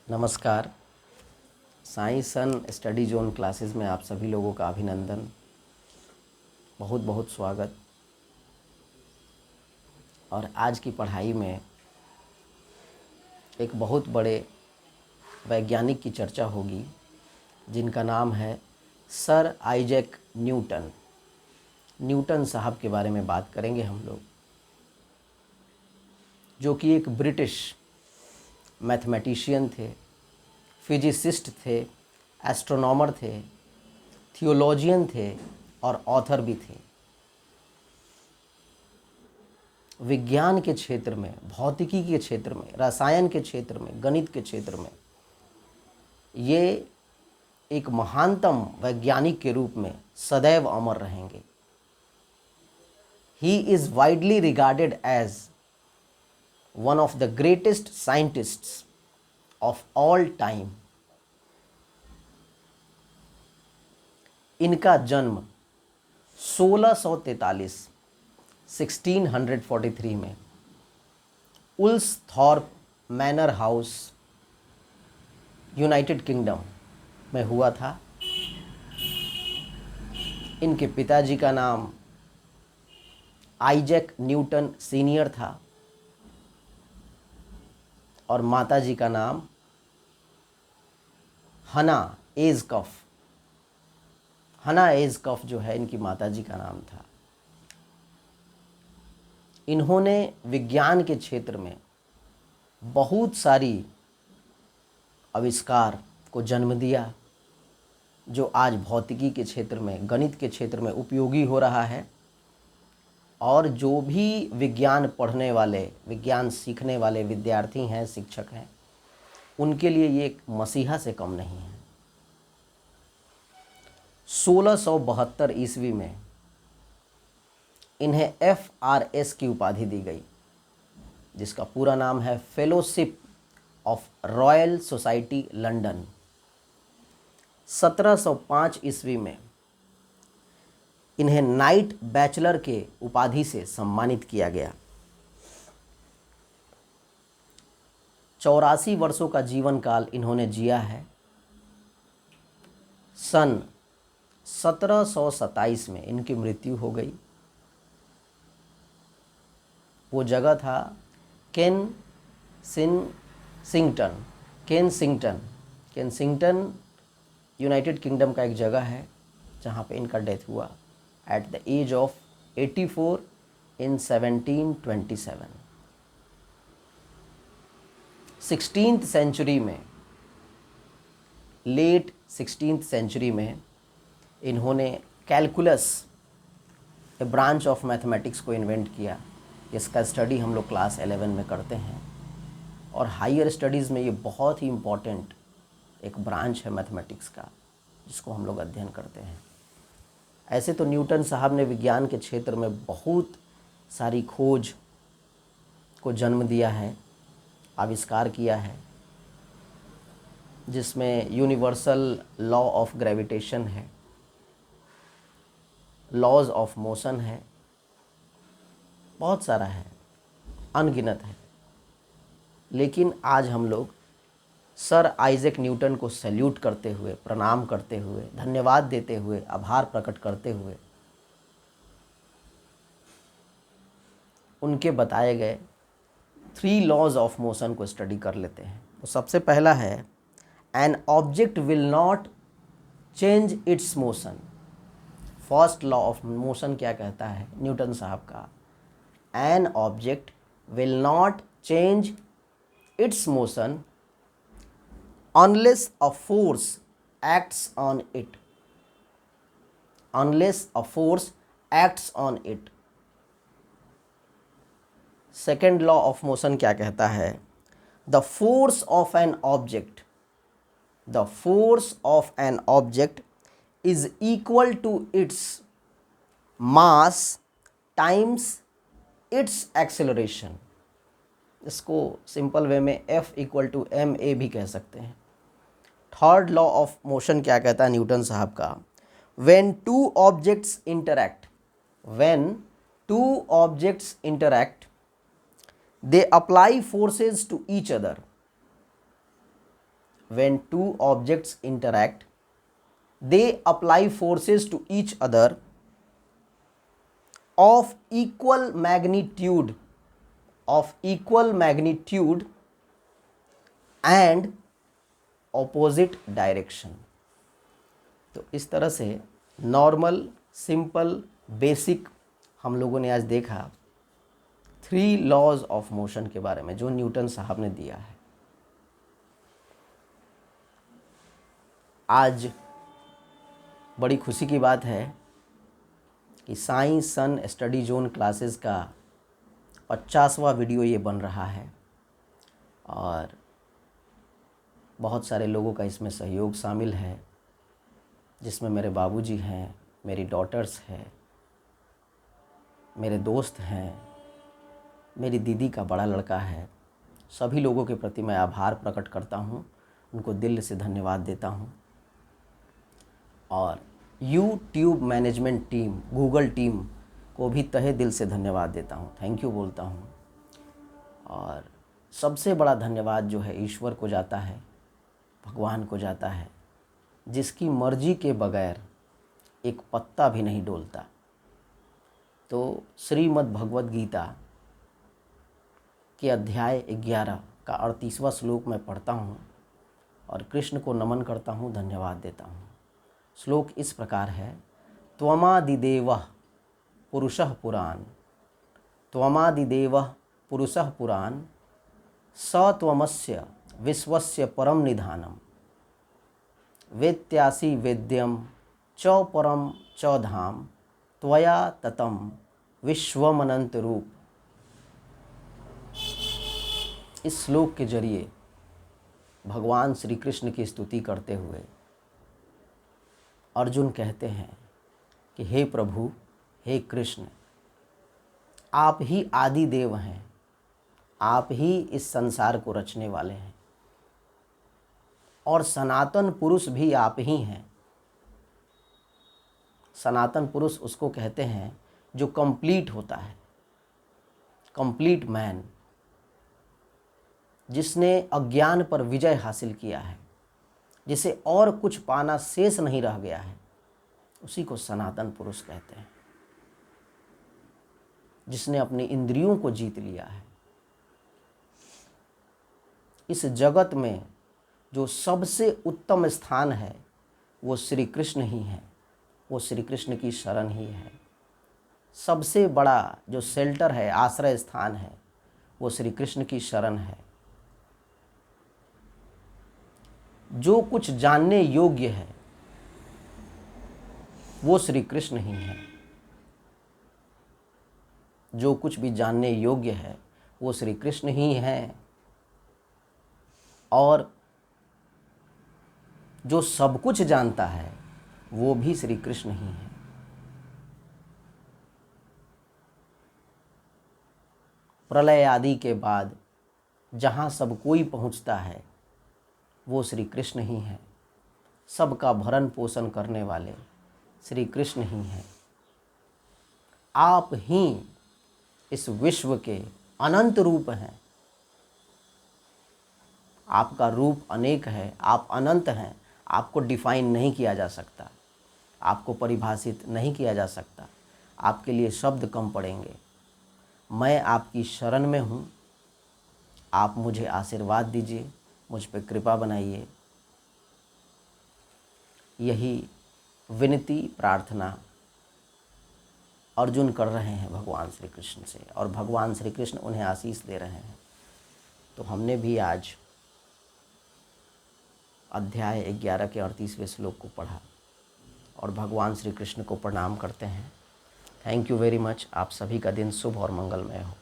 नमस्कार। साइंस सन study zone classes में आप सभी लोगों का अभिनंदन, बहुत बहुत स्वागत। और आज की पढ़ाई में एक बहुत बड़े वैज्ञानिक की चर्चा होगी जिनका नाम है सर आइजैक न्यूटन। न्यूटन साहब के बारे में बात करेंगे हम लोग, जो कि एक ब्रिटिश मैथमेटिशियन थे, फिजिसिस्ट थे, एस्ट्रोनॉमर थे, थियोलॉजियन थे और ऑथर भी थे। विज्ञान के क्षेत्र में, भौतिकी के क्षेत्र में, रसायन के क्षेत्र में, गणित के क्षेत्र में ये एक महानतम वैज्ञानिक के रूप में सदैव अमर रहेंगे। He is widely regarded as one of the greatest scientists of all time. इनका जन्म 1643 में Woolsthorpe manor house, United Kingdom में हुआ था। इनके पिताजी का नाम आइजैक न्यूटन सीनियर था और माताजी का नाम हना एज़कफ। हना एज़कफ जो है इनकी माताजी का नाम था। इन्होंने विज्ञान के क्षेत्र में बहुत सारी आविष्कार को जन्म दिया जो आज भौतिकी के क्षेत्र में, गणित के क्षेत्र में उपयोगी हो रहा है। और जो भी विज्ञान पढ़ने वाले, विज्ञान सीखने वाले विद्यार्थी हैं, शिक्षक हैं, उनके लिए ये एक मसीहा से कम नहीं है। 1672 ईस्वी में इन्हें FRS की उपाधि दी गई, जिसका पूरा नाम है fellowship of royal society London. 1705 ईस्वी में इन्हें नाइट बैचलर के उपाधि से सम्मानित किया गया। 84 वर्षों का जीवन काल इन्होंने जिया है। सन 1727 में इनकी मृत्यु हो गई। वो जगह था केनसिंगटन यूनाइटेड किंगडम का एक जगह है जहाँ पे इनका डेथ हुआ at the age of 84 in 1727। 16th century में, लेट 16th सेंचुरी में इन्होंने calculus, a branch of mathematics को इन्वेंट किया। इसका स्टडी हम लोग क्लास 11 में करते हैं और हायर स्टडीज़ में ये बहुत ही इम्पॉर्टेंट एक ब्रांच है मैथमेटिक्स का, जिसको हम लोग अध्ययन करते हैं। ऐसे तो न्यूटन साहब ने विज्ञान के क्षेत्र में बहुत सारी खोज को जन्म दिया है, आविष्कार किया है, जिसमें यूनिवर्सल लॉ ऑफ ग्रेविटेशन है, लॉज ऑफ मोशन है, बहुत सारा है, अनगिनत है। लेकिन आज हम लोग सर आइजैक न्यूटन को सैल्यूट करते हुए, प्रणाम करते हुए, धन्यवाद देते हुए, आभार प्रकट करते हुए उनके बताए गए 3 लॉज ऑफ मोशन को स्टडी कर लेते हैं। तो सबसे पहला है, an object will not change it's motion. First law of motion क्या कहता है न्यूटन साहब का? An object will not change it's motion unless a force acts on it. Unless a force acts on it. Second law of motion क्या कहता है? The force of an object is equal to its mass times its acceleration. इसको simple way में F = ma भी कह सकते हैं। Third law of motion क्या कहता है न्यूटन साहब का? when two objects interact they apply forces to each other. when two objects interact, they apply forces to each other of equal magnitude and opposite direction। तो इस तरह से normal, simple, basic हम लोगों ने आज देखा 3 लॉज ऑफ मोशन के बारे में जो न्यूटन साहब ने दिया है। आज बड़ी खुशी की बात है कि साइंस सन स्टडी जोन क्लासेस का 50वां वीडियो ये बन रहा है और बहुत सारे लोगों का इसमें सहयोग शामिल है, जिसमें मेरे बाबूजी हैं, मेरी डॉटर्स हैं, मेरे दोस्त हैं, मेरी दीदी का बड़ा लड़का है। सभी लोगों के प्रति मैं आभार प्रकट करता हूँ, उनको दिल से धन्यवाद देता हूँ। और YouTube management team, Google team को भी तहे दिल से धन्यवाद देता हूँ, थैंक यू बोलता हूँ। और सबसे बड़ा धन्यवाद जो है ईश्वर को जाता है, भगवान को जाता है, जिसकी मर्जी के बगैर एक पत्ता भी नहीं डोलता। तो श्रीमद् भगवद गीता के अध्याय 11 का 38वां श्लोक मैं पढ़ता हूँ और कृष्ण को नमन करता हूँ, धन्यवाद देता हूँ। श्लोक इस प्रकार है, त्वमादिदेवः पुरुषः पुराण, त्वमादिदेवः पुरुषः पुराण, स त्वमस्य विश्वस्य परम निधानम, वेत्यासि वेद्यम च परम च धाम, त्वया ततम विश्वमनंत रूप। इस श्लोक के जरिए भगवान श्री कृष्ण की स्तुति करते हुए अर्जुन कहते हैं कि हे प्रभु, हे कृष्ण, आप ही आदि देव हैं, आप ही इस संसार को रचने वाले हैं और सनातन पुरुष भी आप ही हैं। सनातन पुरुष उसको कहते हैं जो कंप्लीट होता है, कंप्लीट मैन, जिसने अज्ञान पर विजय हासिल किया है, जिसे और कुछ पाना शेष नहीं रह गया है, उसी को सनातन पुरुष कहते हैं। जिसने अपनी इंद्रियों को जीत लिया है। इस जगत में जो सबसे उत्तम स्थान है वो श्री कृष्ण ही है, वो श्री कृष्ण की शरण ही है। सबसे बड़ा जो शेल्टर है, आश्रय स्थान है, वो श्री कृष्ण की शरण है। जो कुछ जानने योग्य है वो श्री कृष्ण ही है। जो कुछ भी जानने योग्य है वो श्री कृष्ण ही है। और जो सब कुछ जानता है वो भी श्री कृष्ण ही है। प्रलय आदि के बाद जहाँ सब कोई पहुँचता है वो श्री कृष्ण ही है। सबका भरण पोषण करने वाले श्री कृष्ण ही हैं। आप ही इस विश्व के अनंत रूप हैं। आपका रूप अनेक है, आप अनंत हैं। आपको डिफाइन नहीं किया जा सकता, आपको परिभाषित नहीं किया जा सकता, आपके लिए शब्द कम पड़ेंगे। मैं आपकी शरण में हूँ, आप मुझे आशीर्वाद दीजिए, मुझ पर कृपा बनाइए। यही विनती प्रार्थना अर्जुन कर रहे हैं भगवान श्री कृष्ण से और भगवान श्री कृष्ण उन्हें आशीष दे रहे हैं। तो हमने भी आज अध्याय 11 के 38वें श्लोक को पढ़ा और भगवान श्री कृष्ण को प्रणाम करते हैं। Thank you very much. आप सभी का दिन शुभ और मंगलमय हो।